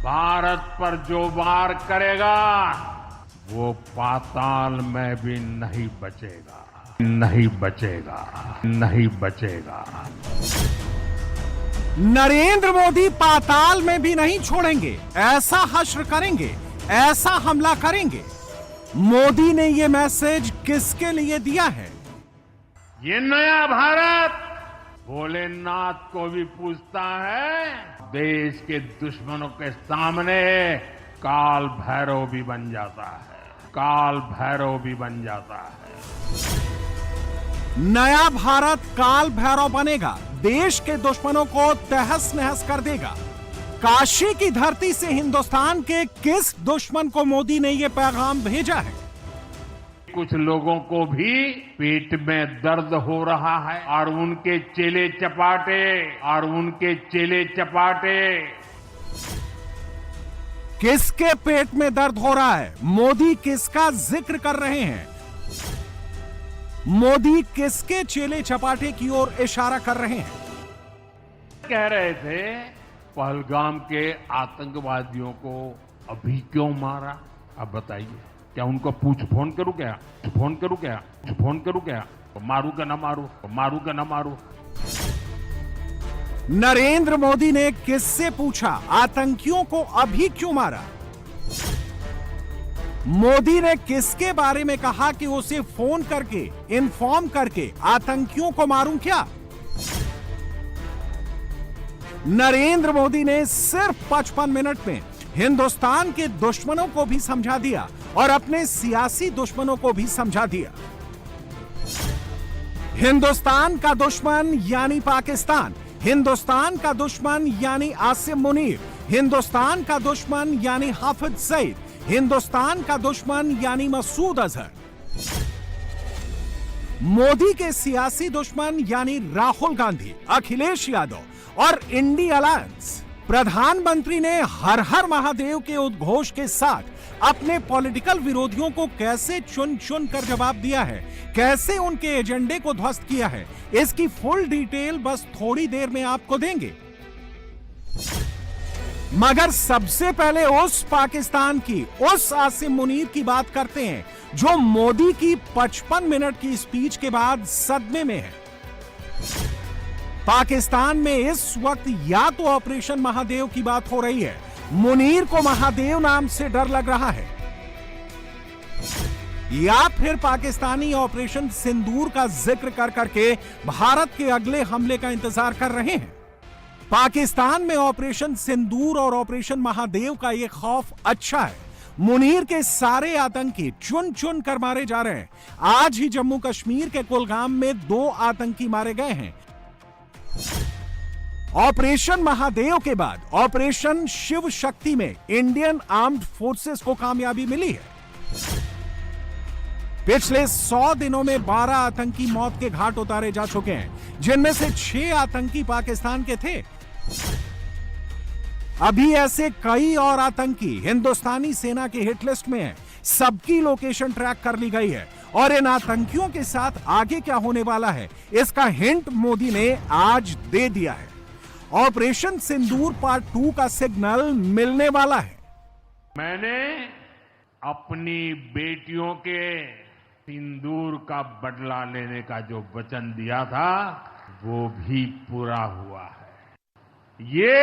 भारत पर जो वार करेगा वो पाताल में भी नहीं बचेगा, नहीं बचेगा, नहीं बचेगा। नरेंद्र मोदी पाताल में भी नहीं छोड़ेंगे, ऐसा हश्र करेंगे, ऐसा हमला करेंगे। मोदी ने यह मैसेज किसके लिए दिया है? ये नया भारत भोलेनाथ को भी पूछता है, देश के दुश्मनों के सामने काल भैरव भी बन जाता है, काल भैरव भी बन जाता है। नया भारत काल भैरव बनेगा, देश के दुश्मनों को तहस नहस कर देगा। काशी की धरती से हिंदुस्तान के किस दुश्मन को मोदी ने यह पैगाम भेजा है? कुछ लोगों को भी पेट में दर्द हो रहा है और उनके चेले चपाटे किसके पेट में दर्द हो रहा है? मोदी किसका जिक्र कर रहे हैं? मोदी किसके चेले चपाटे की ओर इशारा कर रहे हैं? कह रहे थे पहलगाम के आतंकवादियों को अभी क्यों मारा? अब बताइए, क्या उनको फोन करूं क्या? मारू का ना मारू? नरेंद्र मोदी ने किससे पूछा आतंकियों को अभी क्यों मारा? मोदी ने किसके बारे में कहा कि उसे फोन करके इन्फॉर्म करके आतंकियों को मारूं क्या? नरेंद्र मोदी ने सिर्फ 55 मिनट में हिंदुस्तान के दुश्मनों को भी समझा दिया और अपने सियासी दुश्मनों को भी समझा दिया। हिंदुस्तान का दुश्मन यानी पाकिस्तान, हिंदुस्तान का दुश्मन यानी आसिम मुनीर, हिंदुस्तान का दुश्मन यानी हाफिज सईद, हिंदुस्तान का दुश्मन यानी मसूद अजहर। मोदी के सियासी दुश्मन यानी राहुल गांधी, अखिलेश यादव और इंडी अलायंस। प्रधानमंत्री ने हर हर महादेव के उद्घोष के साथ अपने पॉलिटिकल विरोधियों को कैसे चुन चुन कर जवाब दिया है, कैसे उनके एजेंडे को ध्वस्त किया है, इसकी फुल डिटेल बस थोड़ी देर में आपको देंगे। मगर सबसे पहले उस पाकिस्तान की, उस आसिम मुनीर की बात करते हैं जो मोदी की 55 मिनट की स्पीच के बाद सदमे में है। पाकिस्तान में इस वक्त या तो ऑपरेशन महादेव की बात हो रही है, मुनीर को महादेव नाम से डर लग रहा है, या फिर पाकिस्तानी ऑपरेशन सिंदूर का जिक्र कर करके भारत के अगले हमले का इंतजार कर रहे हैं। पाकिस्तान में ऑपरेशन सिंदूर और ऑपरेशन महादेव का यह खौफ अच्छा है। मुनीर के सारे आतंकी चुन चुन कर मारे जा रहे हैं। आज ही जम्मू कश्मीर के कुलगाम में 2 आतंकी मारे गए हैं। ऑपरेशन महादेव के बाद ऑपरेशन शिव शक्ति में इंडियन आर्म्ड फोर्सेस को कामयाबी मिली है। पिछले 100 दिनों में 12 आतंकी मौत के घाट उतारे जा चुके हैं, जिनमें से 6 आतंकी पाकिस्तान के थे। अभी ऐसे कई और आतंकी हिंदुस्तानी सेना के हिट लिस्ट में हैं। सबकी लोकेशन ट्रैक कर ली गई है और इन आतंकियों के साथ आगे क्या होने वाला है, इसका हिंट मोदी ने आज दे दिया है। ऑपरेशन सिंदूर पार्ट 2 का सिग्नल मिलने वाला है। मैंने अपनी बेटियों के सिंदूर का बदला लेने का जो वचन दिया था वो भी पूरा हुआ है। ये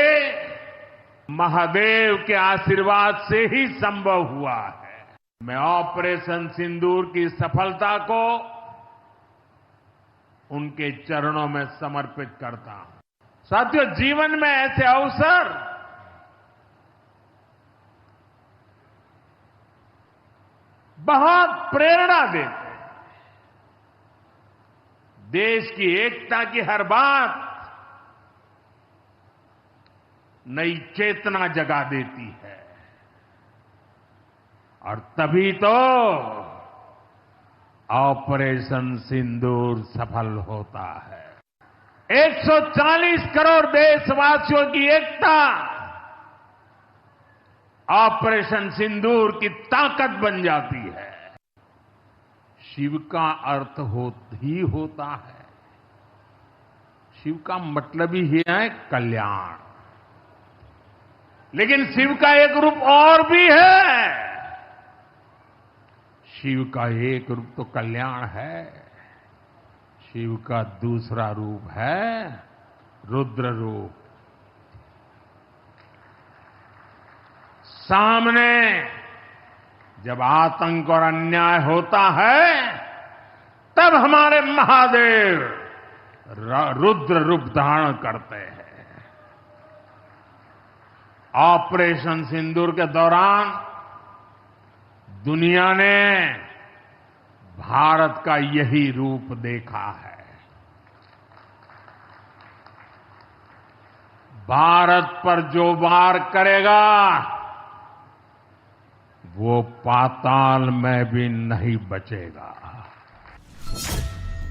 महादेव के आशीर्वाद से ही संभव हुआ है। मैं ऑपरेशन सिंदूर की सफलता को उनके चरणों में समर्पित करता हूं। साथियों, जीवन में ऐसे अवसर बहुत प्रेरणा देते हैं। देश की एकता की हर बात नई चेतना जगा देती है और तभी तो ऑपरेशन सिंदूर सफल होता है। 140 करोड़ देशवासियों की एकता ऑपरेशन सिंदूर की ताकत बन जाती है। शिव का अर्थ ही होता है, शिव का मतलब ही है कल्याण। लेकिन शिव का एक रूप और भी है। शिव का एक रूप तो कल्याण है, शिव का दूसरा रूप है रुद्र रूप। सामने जब आतंक और अन्याय होता है, तब हमारे महादेव रुद्र रूप धारण करते हैं। ऑपरेशन सिंदूर के दौरान दुनिया ने भारत का यही रूप देखा है। भारत पर जो वार करेगा वो पाताल में भी नहीं बचेगा।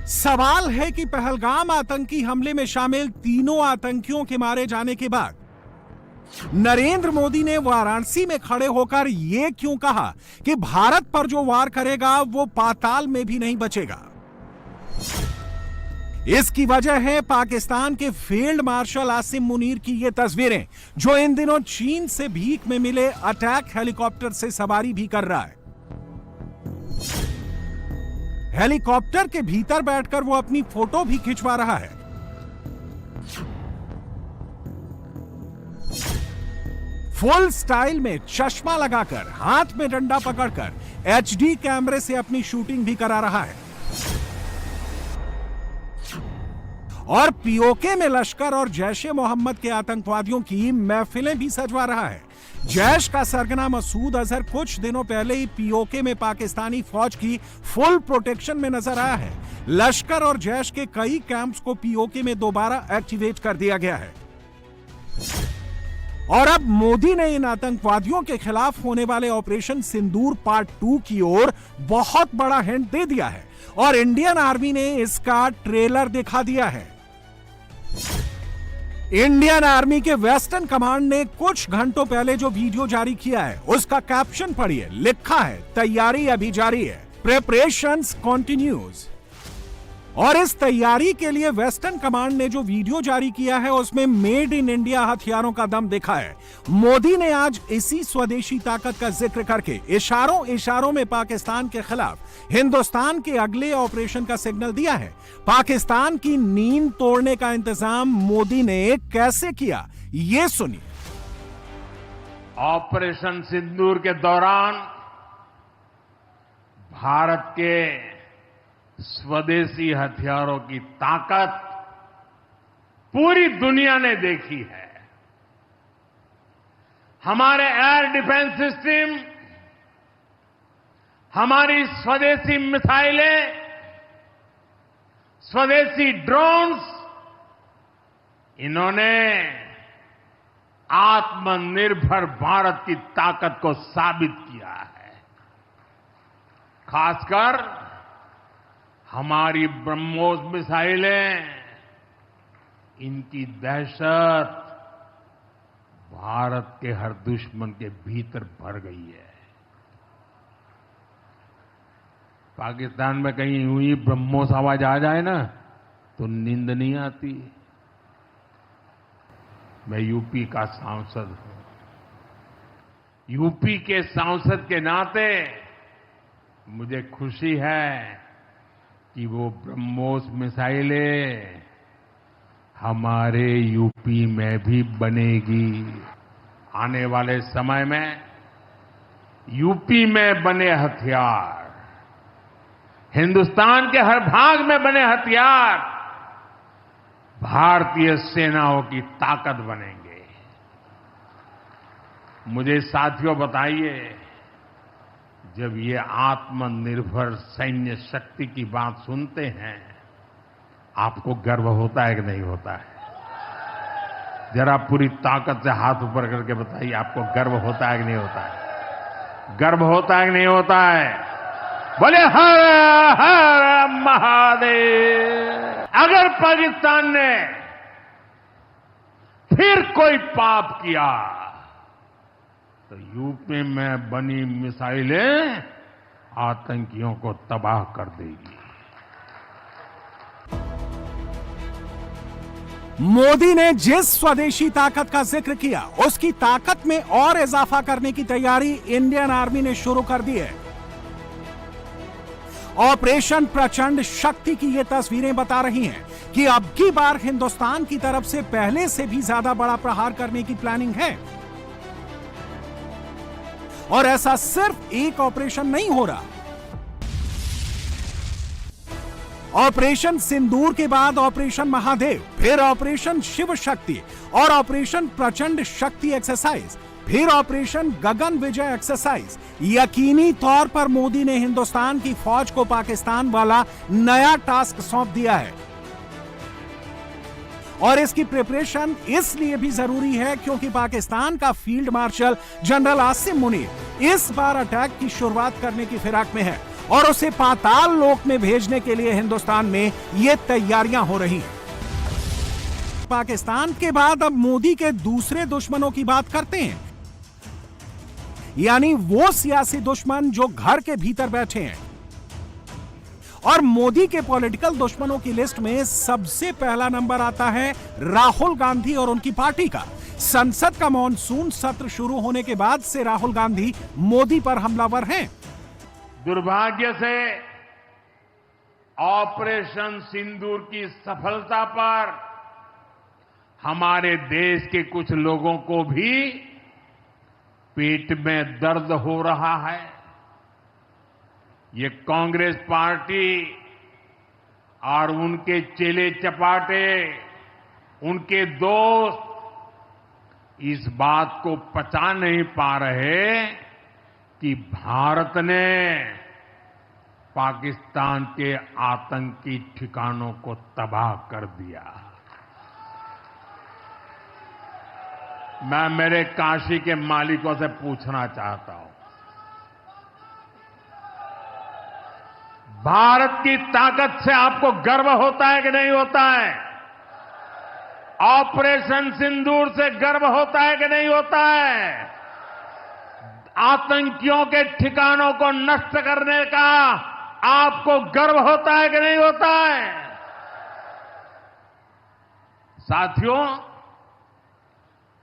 सवाल है कि पहलगाम आतंकी हमले में शामिल तीनों आतंकियों के मारे जाने के बाद नरेंद्र मोदी ने वाराणसी में खड़े होकर यह क्यों कहा कि भारत पर जो वार करेगा वो पाताल में भी नहीं बचेगा? इसकी वजह है पाकिस्तान के फील्ड मार्शल आसिम मुनीर की ये तस्वीरें, जो इन दिनों चीन से भीख में मिले अटैक हेलीकॉप्टर से सवारी भी कर रहा है। हेलीकॉप्टर के भीतर बैठकर वो अपनी फोटो भी खिंचवा रहा है। फुल स्टाइल में चश्मा लगाकर, हाथ में डंडा पकड़कर एचडी कैमरे से अपनी शूटिंग भी करा रहा है और पीओके में लश्कर और जैश ए मोहम्मद के आतंकवादियों की महफिलें भी सजवा रहा है। जैश का सरगना मसूद अजहर कुछ दिनों पहले ही पीओके में पाकिस्तानी फौज की फुल प्रोटेक्शन में नजर आया है। लश्कर और जैश के कई कैंप्स को पीओके में दोबारा एक्टिवेट कर दिया गया है और अब मोदी ने इन आतंकवादियों के खिलाफ होने वाले ऑपरेशन सिंदूर पार्ट 2 की ओर बहुत बड़ा हिंट दे दिया है और इंडियन आर्मी ने इसका ट्रेलर दिखा दिया है। इंडियन आर्मी के वेस्टर्न कमांड ने कुछ घंटों पहले जो वीडियो जारी किया है उसका कैप्शन पढ़िए। लिखा है, तैयारी अभी जारी है, प्रिपरेशंस कंटिन्यूज। और इस तैयारी के लिए वेस्टर्न कमांड ने जो वीडियो जारी किया है उसमें मेड इन इंडिया हथियारों का दम दिखा है। मोदी ने आज इसी स्वदेशी ताकत का जिक्र करके इशारों में पाकिस्तान के खिलाफ हिंदुस्तान के अगले ऑपरेशन का सिग्नल दिया है। पाकिस्तान की नींद तोड़ने का इंतजाम मोदी ने कैसे किया, ये सुनिए। ऑपरेशन सिंदूर के दौरान भारत के स्वदेशी हथियारों की ताकत पूरी दुनिया ने देखी है। हमारे एयर डिफेंस सिस्टम, हमारी स्वदेशी मिसाइलें, स्वदेशी ड्रोन्स, इन्होंने आत्मनिर्भर भारत की ताकत को साबित किया है। खासकर हमारी ब्रह्मोस मिसाइलें, इनकी दहशत भारत के हर दुश्मन के भीतर भर गई है। पाकिस्तान में कहीं यूं ही ब्रह्मोस आवाज आ जाए ना तो नींद नहीं आती। मैं यूपी का सांसद हूं। यूपी के सांसद के नाते मुझे खुशी है कि वो ब्रह्मोस मिसाइलें हमारे यूपी में भी बनेगी। आने वाले समय में यूपी में बने हथियार, हिंदुस्तान के हर भाग में बने हथियार भारतीय सेनाओं की ताकत बनेंगे। मुझे साथियों बताइए, जब ये आत्मनिर्भर सैन्य शक्ति की बात सुनते हैं, आपको गर्व होता है कि नहीं होता है? जरा पूरी ताकत से हाथ ऊपर करके बताइए, आपको गर्व होता है कि नहीं होता है? गर्व होता है कि नहीं होता है? बोले हर हर महादेव। अगर पाकिस्तान ने फिर कोई पाप किया तो यूपी में बनी मिसाइलें आतंकियों को तबाह कर देगी। मोदी ने जिस स्वदेशी ताकत का जिक्र किया, उसकी ताकत में और इजाफा करने की तैयारी इंडियन आर्मी ने शुरू कर दी है। ऑपरेशन प्रचंड शक्ति की ये तस्वीरें बता रही हैं कि अब की बार हिंदुस्तान की तरफ से पहले से भी ज्यादा बड़ा प्रहार करने की प्लानिंग है। और ऐसा सिर्फ एक ऑपरेशन नहीं हो रहा। ऑपरेशन सिंदूर के बाद ऑपरेशन महादेव, फिर ऑपरेशन शिव शक्ति और ऑपरेशन प्रचंड शक्ति एक्सरसाइज, फिर ऑपरेशन गगन विजय एक्सरसाइज। यकीनी तौर पर मोदी ने हिंदुस्तान की फौज को पाकिस्तान वाला नया टास्क सौंप दिया है। और इसकी प्रिपरेशन इसलिए भी जरूरी है क्योंकि पाकिस्तान का field marshal general Asim Munir इस बार अटैक की शुरुआत करने की फिराक में है और उसे पाताल लोक में भेजने के लिए हिंदुस्तान में ये तैयारियां हो रही हैं। पाकिस्तान के बाद अब मोदी के दूसरे दुश्मनों की बात करते हैं, यानी वो सियासी दुश्मन जो घर के भीतर बैठे हैं। और मोदी के पॉलिटिकल दुश्मनों की लिस्ट में सबसे पहला नंबर आता है राहुल गांधी और उनकी पार्टी का। संसद का मॉनसून सत्र शुरू होने के बाद से राहुल गांधी मोदी पर हमलावर हैं। दुर्भाग्य से ऑपरेशन सिंदूर की सफलता पर हमारे देश के कुछ लोगों को भी पेट में दर्द हो रहा है। ये कांग्रेस पार्टी और उनके चेले चपाटे, उनके दोस्त इस बात को पचा नहीं पा रहे कि भारत ने पाकिस्तान के आतंकी ठिकानों को तबाह कर दिया। मैं मेरे काशी के मालिकों से पूछना चाहता हूं, भारत की ताकत से आपको गर्व होता है कि नहीं होता है? ऑपरेशन सिंदूर से गर्व होता है कि नहीं होता है? आतंकियों के ठिकानों को नष्ट करने का आपको गर्व होता है कि नहीं होता है? साथियों,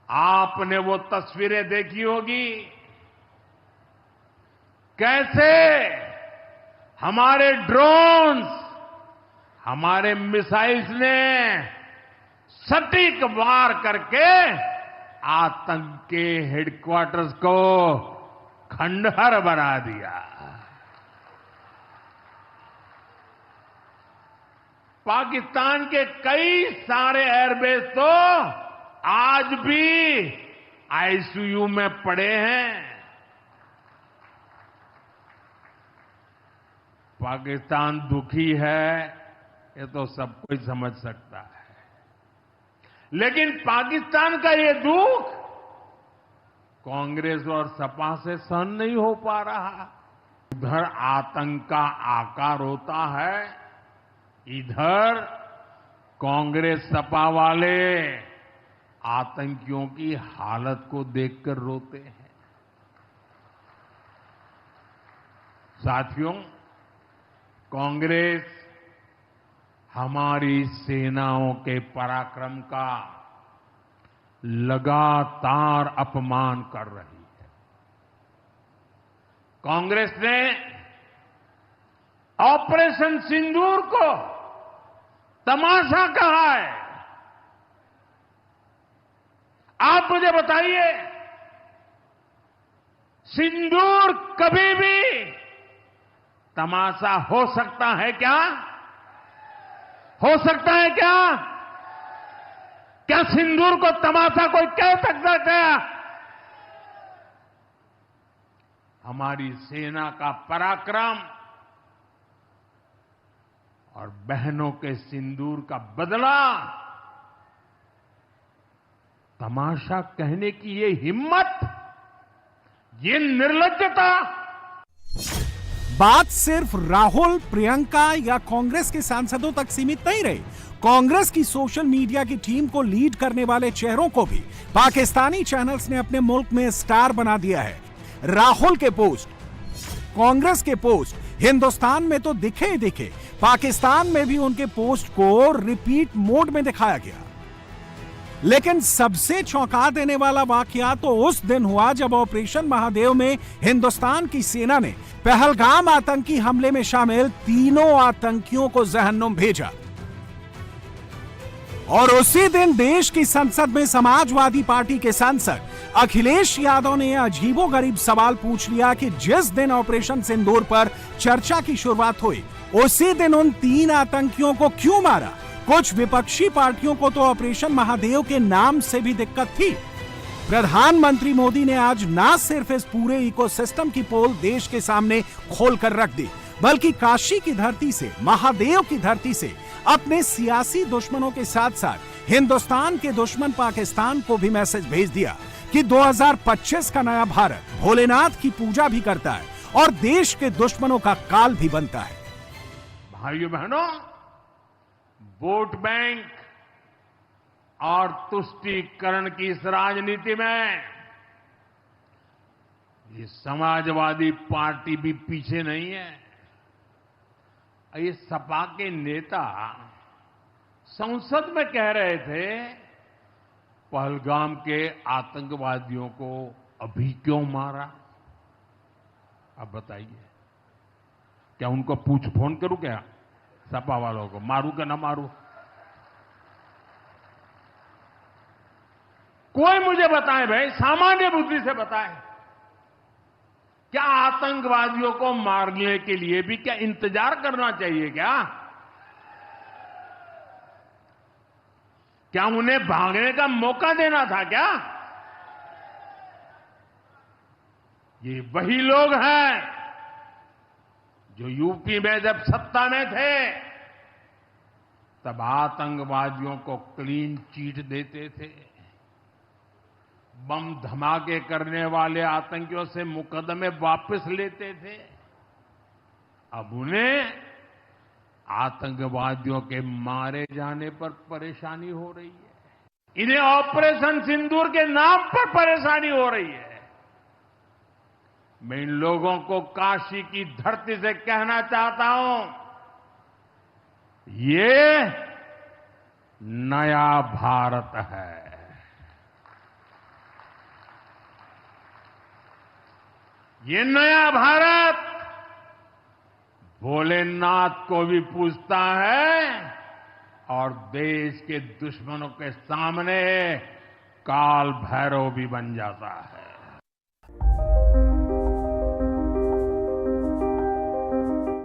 आपने वो तस्वीरें देखी होगी कैसे हमारे ड्रोन्स, हमारे मिसाइल्स ने सटीक वार करके आतंक के हेडक्वार्टर्स को खंडहर बना दिया। पाकिस्तान के कई सारे एयरबेस तो आज भी आईसीयू में पड़े हैं। पाकिस्तान दुखी है, ये तो सब कोई समझ सकता है, लेकिन पाकिस्तान का ये दुख कांग्रेस और सपा से सहन नहीं हो पा रहा। उधर आतंक का आकार होता है, इधर कांग्रेस सपा वाले आतंकियों की हालत को देखकर रोते हैं। साथियों, कांग्रेस हमारी सेनाओं के पराक्रम का लगातार अपमान कर रही है। कांग्रेस ने ऑपरेशन सिंदूर को तमाशा कहा है। आप मुझे बताइए, सिंदूर कभी भी तमाशा हो सकता है क्या? हो सकता है क्या? क्या सिंदूर को तमाशा कोई कह सकता है क्या? हमारी सेना का पराक्रम और बहनों के सिंदूर का बदला तमाशा कहने की ये हिम्मत, ये निर्लज्जता। बात सिर्फ राहुल, प्रियंका या कांग्रेस के सांसदों तक सीमित नहीं रही। कांग्रेस की सोशल मीडिया की टीम को लीड करने वाले चेहरों को भी पाकिस्तानी चैनल्स ने अपने मुल्क में स्टार बना दिया है। राहुल के पोस्ट, कांग्रेस के पोस्ट हिंदुस्तान में तो दिखे ही दिखे, पाकिस्तान में भी उनके पोस्ट को रिपीट मोड में दिखाया गया। लेकिन सबसे चौंका देने वाला वाकया तो उस दिन हुआ जब ऑपरेशन महादेव में हिंदुस्तान की सेना ने पहलगाम आतंकी हमले में शामिल तीनों आतंकियों को जहन्नुम भेजा। और उसी दिन देश की संसद में समाजवादी पार्टी के सांसद अखिलेश यादव ने अजीबोगरीब सवाल पूछ लिया कि जिस दिन ऑपरेशन सिंदूर पर चर्चा की शुरुआत हुई उसी दिन उन 3 आतंकियों को क्यों मारा। कुछ विपक्षी पार्टियों को तो ऑपरेशन महादेव के नाम से भी दिक्कत थी। प्रधानमंत्री मोदी ने आज ना सिर्फ इस पूरे इकोसिस्टम की पोल देश के सामने खोलकर रख दी, बल्कि काशी की धरती से, महादेव की धरती से अपने सियासी दुश्मनों के साथ साथ हिंदुस्तान के दुश्मन पाकिस्तान को भी मैसेज भेज दिया कि 2025 का नया भारत भोलेनाथ की पूजा भी करता है और देश के दुश्मनों का काल भी बनता है। भाइयों बहनों, वोट बैंक और तुष्टीकरण की इस राजनीति में ये समाजवादी पार्टी भी पीछे नहीं है। ये सपा के नेता संसद में कह रहे थे पहलगाम के आतंकवादियों को अभी क्यों मारा। अब बताइए, क्या उनको पूछ फोन करूं क्या सपा वालों को, मारूं कि ना मारूं? कोई मुझे बताए भाई, सामान्य बुद्धि से बताए, क्या आतंकवादियों को मारने के लिए भी क्या इंतजार करना चाहिए क्या उन्हें भागने का मौका देना था क्या? ये वही लोग हैं जो यूपी में जब सत्ता में थे तब आतंकवादियों को क्लीन चिट देते थे, बम धमाके करने वाले आतंकियों से मुकदमे वापस लेते थे। अब उन्हें आतंकवादियों के मारे जाने पर परेशानी हो रही है। इन्हें ऑपरेशन सिंदूर के नाम पर परेशानी हो रही है। मैं इन लोगों को काशी की धरती से कहना चाहता हूं, ये नया भारत है। ये नया भारत भोलेनाथ को भी पूजता है और देश के दुश्मनों के सामने काल भैरव भी बन जाता है।